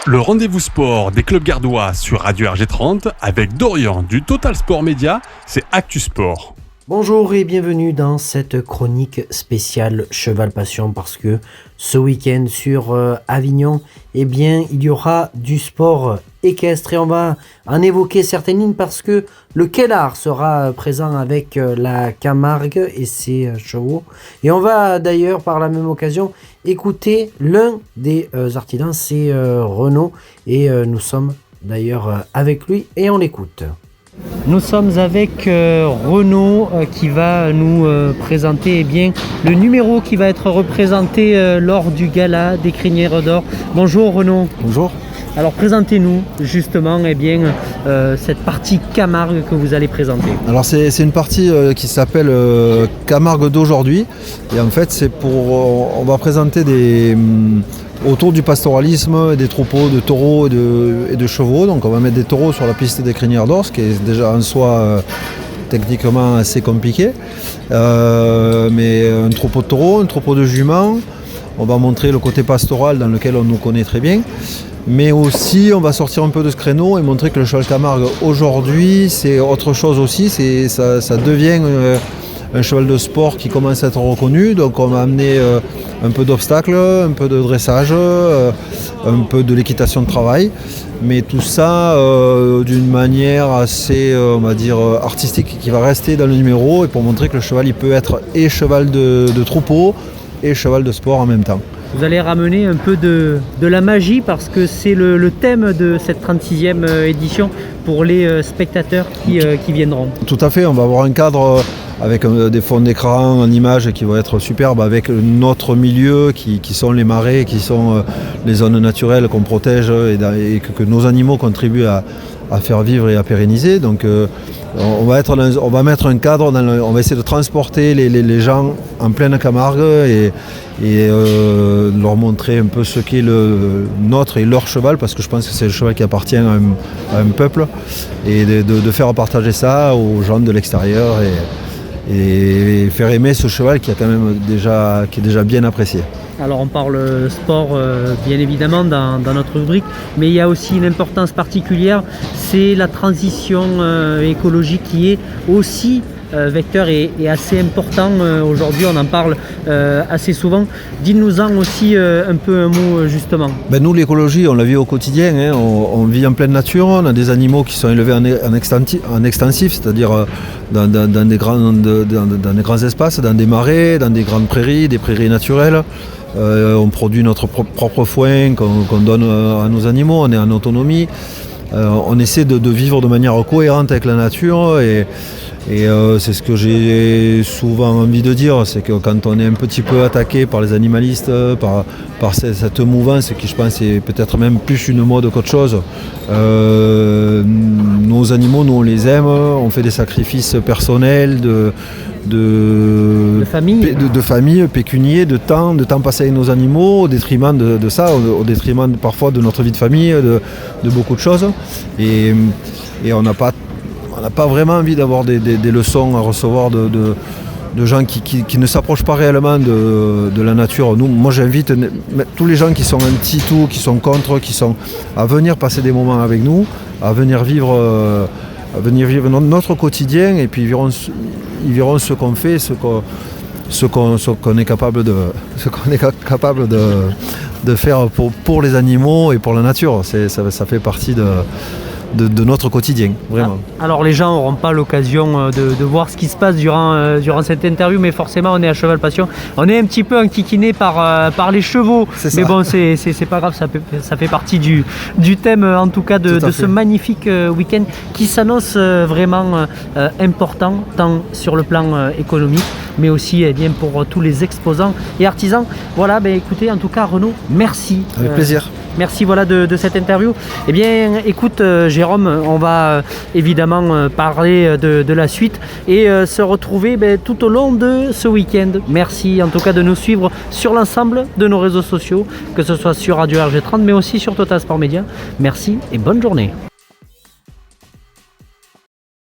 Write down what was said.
Le rendez-vous sport des clubs gardois sur Radio RG30 avec Dorian du Total Sport Média, c'est Actu Sport. Bonjour et bienvenue dans cette chronique spéciale Cheval Passion parce que ce week-end sur Avignon, il y aura du sport équestre et on va en évoquer certaines lignes parce que le Kellar sera présent avec la Camargue et ses chevaux. Et on va d'ailleurs par la même occasion écouter l'un des artisans, c'est Renaud et nous sommes d'ailleurs avec lui et on l'écoute. Nous sommes avec Renaud qui va nous présenter le numéro qui va être représenté lors du gala des Crinières d'Or. Bonjour Renaud. Bonjour. Alors présentez-nous justement cette partie Camargue que vous allez présenter. Alors c'est une partie qui s'appelle Camargue d'aujourd'hui et en fait on va présenter autour du pastoralisme, des troupeaux de taureaux et de chevaux. Donc on va mettre des taureaux sur la piste des Crinières d'Or, ce qui est déjà en soi techniquement assez compliqué. Mais un troupeau de taureaux, un troupeau de juments. On va montrer le côté pastoral dans lequel on nous connaît très bien. Mais aussi on va sortir un peu de ce créneau et montrer que le cheval Camargue aujourd'hui c'est autre chose aussi. Ça devient un cheval de sport qui commence à être reconnu. Donc on va amener un peu d'obstacles, un peu de dressage, un peu de l'équitation de travail. Mais tout ça d'une manière assez, on va dire, artistique qui va rester dans le numéro et pour montrer que le cheval il peut être et cheval de troupeau et cheval de sport en même temps. Vous allez ramener un peu de la magie parce que c'est le thème de cette 36e édition pour les spectateurs qui viendront. Tout à fait, on va avoir un cadre avec des fonds d'écran en images qui vont être superbes avec notre milieu qui sont les marais, qui sont les zones naturelles qu'on protège et que nos animaux contribuent à faire vivre et à pérenniser. Donc on va mettre un cadre, on va essayer de transporter les gens en pleine Camargue et leur montrer un peu ce qu'est notre et leur cheval, parce que je pense que c'est le cheval qui appartient à un peuple, et de faire partager ça aux gens de l'extérieur et faire aimer ce cheval qui est déjà bien apprécié. Alors on parle sport bien évidemment dans notre rubrique, mais il y a aussi une importance particulière, c'est la transition écologique qui est aussi vecteur et assez important aujourd'hui, on en parle assez souvent. Dites-nous-en aussi un peu un mot justement. Nous l'écologie on la vit au quotidien, hein. On vit en pleine nature, on a des animaux qui sont élevés en extensif, c'est-à-dire dans des grands espaces, dans des marais, dans des grandes prairies, des prairies naturelles. On produit notre propre foin qu'on donne à nos animaux, on est en autonomie. On essaie de vivre de manière cohérente avec la nature et c'est ce que j'ai souvent envie de dire, c'est que quand on est un petit peu attaqué par les animalistes, par cette mouvance qui je pense est peut-être même plus une mode qu'autre chose, nos animaux, nous on les aime, on fait des sacrifices personnels, de famille, pécunier, de temps passé avec nos animaux, au détriment de ça, au détriment parfois de notre vie de famille, de beaucoup de choses. Et on n'a pas vraiment envie d'avoir des leçons à recevoir de gens qui ne s'approchent pas réellement de la nature. Moi j'invite tous les gens qui sont anti-tout, qui sont contre, qui sont à venir passer des moments avec nous, à venir vivre notre quotidien, et puis ils verront ce qu'on fait, ce qu'on est capable de faire pour les animaux et pour la nature. Ça fait partie de notre quotidien, vraiment. Alors les gens n'auront pas l'occasion de voir ce qui se passe durant cette interview, mais forcément on est à Cheval Passion. On est un petit peu enquiquiné par les chevaux, mais bon c'est pas grave, ça fait partie du thème en tout cas de ce magnifique week-end qui s'annonce vraiment important, tant sur le plan économique, mais aussi pour tous les exposants et artisans. Voilà, écoutez, en tout cas Renaud, merci. Avec plaisir. Merci de cette interview. Écoute Jérôme, on va évidemment parler de la suite et se retrouver tout au long de ce week-end. Merci en tout cas de nous suivre sur l'ensemble de nos réseaux sociaux, que ce soit sur Radio RG30 mais aussi sur Total Sport Média. Merci et bonne journée.